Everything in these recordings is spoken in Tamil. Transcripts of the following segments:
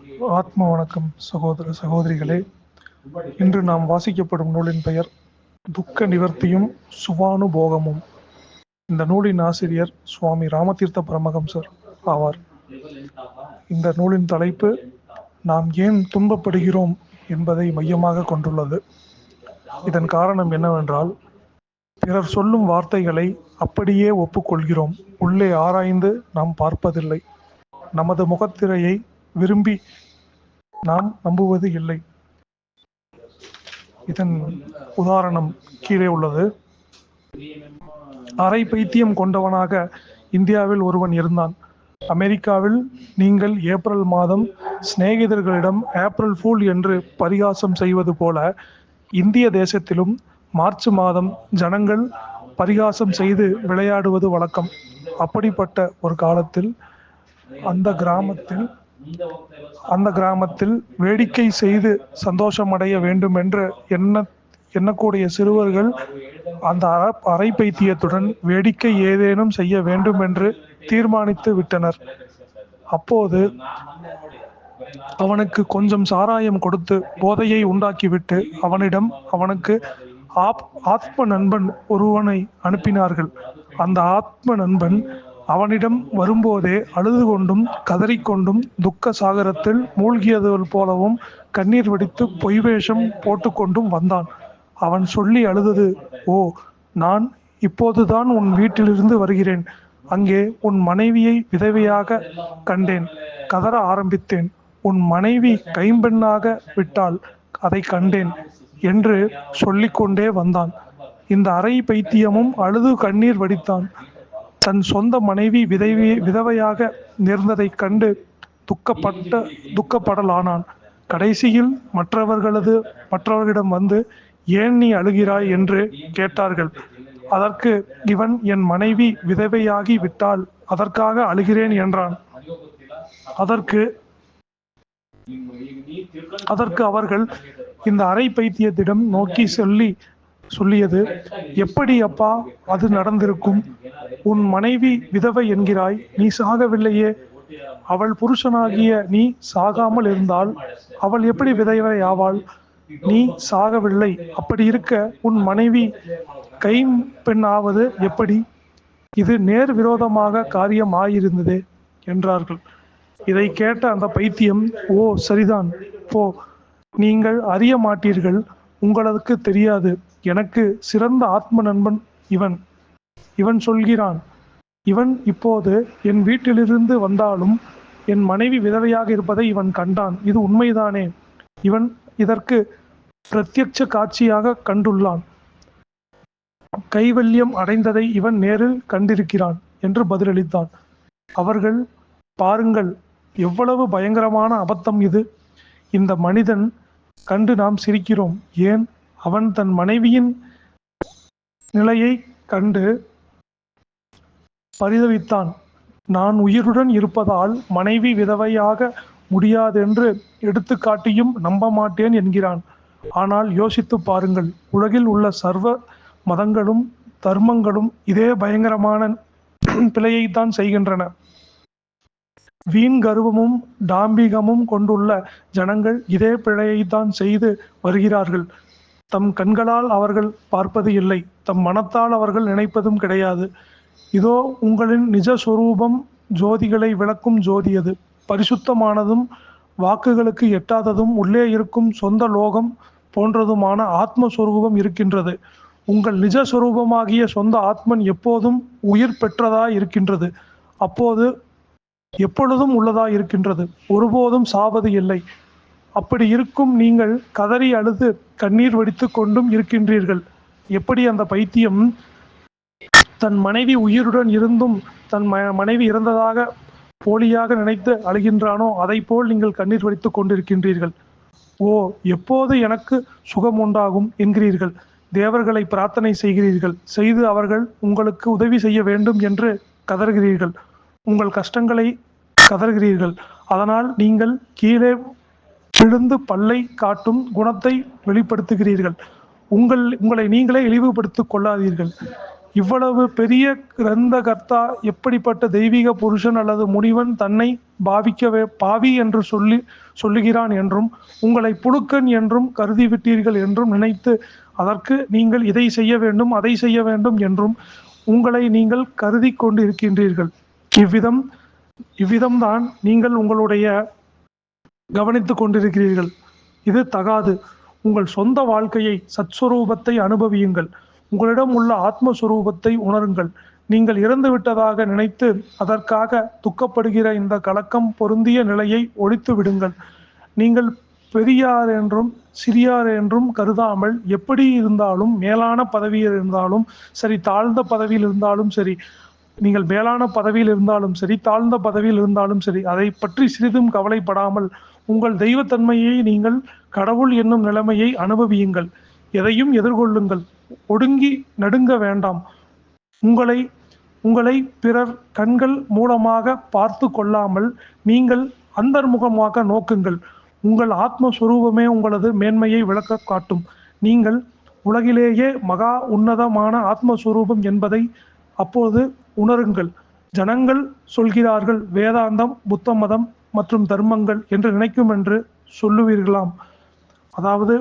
ஆத்ம வணக்கம் சகோதர சகோதரிகளே. இன்று நாம் வாசிக்கப்படும் நூலின் பெயர் துக்க நிவர்த்தியும் சுபானுபோகமும். இந்த நூலின் ஆசிரியர் சுவாமி ராமதீர்த்த பரமஹம்சர் ஆவார். இந்த நூலின் தலைப்பு நாம் ஏன் துன்பப்படுகிறோம் என்பதை மையமாக கொண்டுள்ளது. இதன் காரணம் என்னவென்றால், பிறர் சொல்லும் வார்த்தைகளை அப்படியே ஒப்புக்கொள்கிறோம். உள்ளே ஆராய்ந்து நாம் பார்ப்பதில்லை. நமது முகத்திரையை விரும்பி நாம் நம்புவது இல்லை. இதன் உதாரணம் கீழே உள்ளது. அரை பைத்தியம் கொண்டவனாக இந்தியாவில் ஒருவன் இருந்தான். அமெரிக்காவில் நீங்கள் ஏப்ரல் மாதம் சிநேகிதர்களிடம் ஏப்ரல் ஃபூல் என்று பரிகாசம் செய்வது போல, இந்திய தேசத்திலும் மார்ச் மாதம் ஜனங்கள் பரிகாசம் செய்து விளையாடுவது வழக்கம். அப்படிப்பட்ட ஒரு காலத்தில் அந்த கிராமத்தில் வேடிக்கை செய்து சந்தோஷமடைய வேண்டும் என்று எண்ணக்கூடிய சிறுவர்கள் அந்த அரை பைத்தியத்துடன் வேடிக்கை ஏதேனும் செய்ய வேண்டும் என்று தீர்மானித்து விட்டனர். அப்போது அவனுக்கு கொஞ்சம் சாராயம் கொடுத்து போதையை உண்டாக்கிவிட்டு அவனுக்கு ஆத்ம நண்பன் ஒருவனை அனுப்பினார்கள். அந்த ஆத்ம நண்பன் அவனிடம் வரும்போதே அழுது கொண்டும் கதறிக்கொண்டும் துக்க சாகரத்தில் மூழ்கியது போலவும் கண்ணீர் வடித்து பொய் வேஷம் போட்டுக்கொண்டும் வந்தான். அவன் சொல்லி அழுதது, ஓ, நான் இப்போதுதான் உன் வீட்டிலிருந்து வருகிறேன். அங்கே உன் மனைவியை விதவையாக கண்டேன். கதற ஆரம்பித்தேன். உன் மனைவி கைம்பெண்ணாக விட்டால் அதை கண்டேன் என்று சொல்லிக்கொண்டே வந்தான். இந்த அரை பைத்தியமும் அழுது கண்ணீர் வடித்தான். தன் சொந்த மனைவி விதவையாக நேர்ந்ததைக் கண்டு துக்கப்படலானான். கடைசியில் மற்றவர்களிடம் வந்து, ஏன் நீ அழுகிறாய் என்று கேட்டார்கள். அதற்கு இவன், என் மனைவி விதவையாகி விட்டால் அதற்காக அழுகிறேன் என்றான். அதற்கு அவர்கள் இந்த அரை பைத்தியத்திடம் நோக்கி சொல்லியது, எப்படி அப்பா அது நடந்திருக்கும்? உன் மனைவி விதவை என்கிறாய், நீ சாகவில்லையே. அவள் புருஷனாகிய நீ சாகாமல் இருந்தால் அவள் எப்படி விதவை ஆவாள்? நீ சாகவில்லை. அப்படி இருக்க உன் மனைவி கைம்பெண்ணாவது எப்படி? இது நேர் விரோதமாக காரியம் ஆயிருந்ததே என்றார்கள். இதை கேட்ட அந்த பைத்தியம், ஓ சரிதான், போ, நீங்கள் அறிய மாட்டீர்கள், உங்களுக்கு தெரியாது. எனக்கு சிறந்த ஆத்ம நண்பன் இவன் சொல்கிறான். இவன் இப்போது என் வீட்டிலிருந்து வந்தாலும் என் மனைவி விதவையாக இருப்பதை இவன் கண்டான். இது உண்மைதானே? இவன் இதற்கு பிரத்யட்ச காட்சியாக கண்டுள்ளான். கைவல்யம் அடைந்ததை இவன் நேரில் கண்டிருக்கிறான் என்று பதிலளித்தான். அவர்கள், பாருங்கள், எவ்வளவு பயங்கரமான அபத்தம் இது. இந்த மனிதன் கண்டு நாம் சிரிக்கிறோம். ஏன்? அவன் தன் மனைவியின் நிலையை கண்டு பரிதவித்தான். நான் உயிருடன் இருப்பதால் மனைவி விதவையாக முடியாதென்று எடுத்துக்காட்டியும் நம்ப மாட்டேன் என்கிறான். ஆனால் யோசித்து பாருங்கள், உலகில் உள்ள சர்வ மதங்களும் தர்மங்களும் இதே பயங்கரமான பிழையைத்தான் செய்கின்றன. வீண் கர்வமும் டாம்பிகமும் கொண்டுள்ள ஜனங்கள் இதே பிழையைத்தான் செய்து வருகிறார்கள். தம் கண்களால் அவர்கள் பார்ப்பது இல்லை, தம் மனத்தால் அவர்கள் நினைப்பதும் கிடையாது. இதோ உங்களின் நிஜ சொரூபம் ஜோதிகளை விளக்கும் ஜோதி. அது பரிசுத்தமானதும் வாக்குகளுக்கு எட்டாததும் உள்ளே இருக்கும் சொந்த லோகம் போன்றதுமான ஆத்மஸ்வரூபம் இருக்கின்றது. உங்கள் நிஜ சொரூபமாகிய சொந்த ஆத்மன் எப்போதும் உயிர் பெற்றதாய் இருக்கின்றது. அப்போது எப்பொழுதும் உள்ளதாய் இருக்கின்றது. ஒருபோதும் சாவது இல்லை. அப்படி இருக்கும் நீங்கள் கதறி அழுது கண்ணீர் வடித்து கொண்டும் இருக்கின்றீர்கள். எப்படி அந்த பைத்தியம் தன் மனைவி உயிருடன் இருந்தும் தன் மனைவி இறந்ததாக போலியாக நினைத்து அழுகின்றானோ, அதை போல் நீங்கள் கண்ணீர் வடித்து கொண்டிருக்கின்றீர்கள். ஓ, எப்போது எனக்கு சுகம் உண்டாகும் என்கிறீர்கள். தேவர்களை பிரார்த்தனை செய்து அவர்கள் உங்களுக்கு உதவி செய்ய வேண்டும் என்று கதறுகிறீர்கள். உங்கள் கஷ்டங்களை கதறுகிறீர்கள். அதனால் நீங்கள் கீழே விழுந்து பல்லை காட்டும் குணத்தை வெளிப்படுத்துகிறீர்கள். உங்களை நீங்களே இழிவுபடுத்திக் கொள்ளாதீர்கள். இவ்வளவு பெரிய கிரந்தகர்த்தா எப்படிப்பட்ட தெய்வீக புருஷன் அல்லது முனிவன் தன்னை பாவி என்று சொல்லுகிறான் என்றும் உங்களை புழுக்கன் என்றும் கருதிவிட்டீர்கள் என்றும் நினைத்து அதற்கு நீங்கள் இதை செய்ய வேண்டும் அதை செய்ய வேண்டும் என்றும் உங்களை நீங்கள் கருதி கொண்டு இருக்கின்றீர்கள். இவ்விதம்தான் நீங்கள் உங்களுடைய கவனித்துக் கொண்டிருக்கிறீர்கள். இது தகாது. உங்கள் சொந்த வாழ்க்கையை சத்ஸ்வரூபத்தை அனுபவியுங்கள். உங்களிடம் உள்ள ஆத்மஸ்வரூபத்தை உணருங்கள். நீங்கள் இறந்துவிட்டதாக நினைத்து அதற்காக துக்கப்படுகிற இந்த கலக்கம் பொருந்திய நிலையை ஒழித்து விடுங்கள். நீங்கள் பெரியார் என்றும் சிறியார் என்றும் கருதாமல், எப்படி இருந்தாலும், மேலான பதவியில் இருந்தாலும் சரி, தாழ்ந்த பதவியில் இருந்தாலும் சரி, நீங்கள் மேலான பதவியில் இருந்தாலும் சரி, தாழ்ந்த பதவியில் இருந்தாலும் சரி, அதை பற்றி சிறிதும் கவலைப்படாமல் உங்கள் தெய்வத்தன்மையை, நீங்கள் கடவுள் என்னும் நிலைமையை அனுபவியுங்கள். எதையும் எதிர்கொள்ளுங்கள். ஒடுங்கி நடுங்க வேண்டாம். உங்களை பிறர் கண்கள் மூலமாக பார்த்து கொள்ளாமல் நீங்கள் அந்தர்முகமாக நோக்குங்கள். உங்கள் ஆத்மஸ்வரூபமே உங்களது மேன்மையை விளக்க காட்டும். நீங்கள் உலகிலேயே மகா உன்னதமான ஆத்மஸ்வரூபம் என்பதை அப்போது உணருங்கள். ஜனங்கள் சொல்கிறார்கள், வேதாந்தம், புத்த மதம் மற்றும் தர்மங்கள் என்று நினைக்கும் என்று சொல்லுவீர்களாம். அதாவது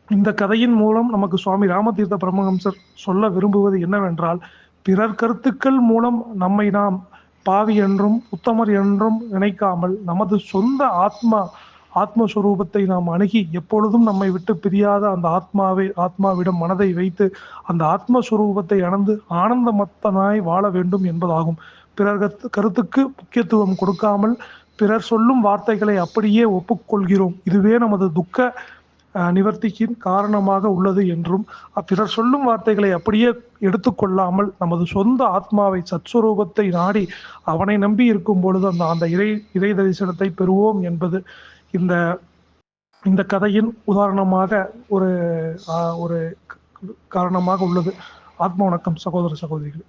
இந்த கதையின் மூலம் நமக்கு சுவாமி ராமதீர்த்த பரமஹம்சர் சொல்ல விரும்புவது என்னவென்றால், பிறர் கருத்துக்கள் மூலம் நம்மை நாம் பாவி என்றும் உத்தமர் என்றும் நினைக்காமல் நமது சொந்த ஆத்மஸ்வரூபத்தை நாம் அணுகி எப்பொழுதும் நம்மை விட்டு பிரியாத அந்த ஆத்மாவிடம் மனதை வைத்து அந்த ஆத்மஸ்வரூபத்தை அணந்து ஆனந்தமத்தனாய் வாழ வேண்டும் என்பதாகும். பிறர் கருத்துக்கு முக்கியத்துவம் கொடுக்காமல் பிறர் சொல்லும் வார்த்தைகளை அப்படியே ஒப்புக்கொள்கிறோம். இதுவே நமது துக்க நிவர்த்திக்கு காரணமாக உள்ளது என்றும், பிறர் சொல்லும் வார்த்தைகளை அப்படியே எடுத்துக்கொள்ளாமல் நமது சொந்த ஆத்மாவை சத்ஸ்வரூபத்தை நாடி அவனை நம்பி இருக்கும் பொழுது அந்த இறை தரிசனத்தை பெறுவோம் என்பது இந்த கதையின் உதாரணமாக ஒரு காரணமாக உள்ளது. ஆத்ம வணக்கம் சகோதர சகோதரிகள்.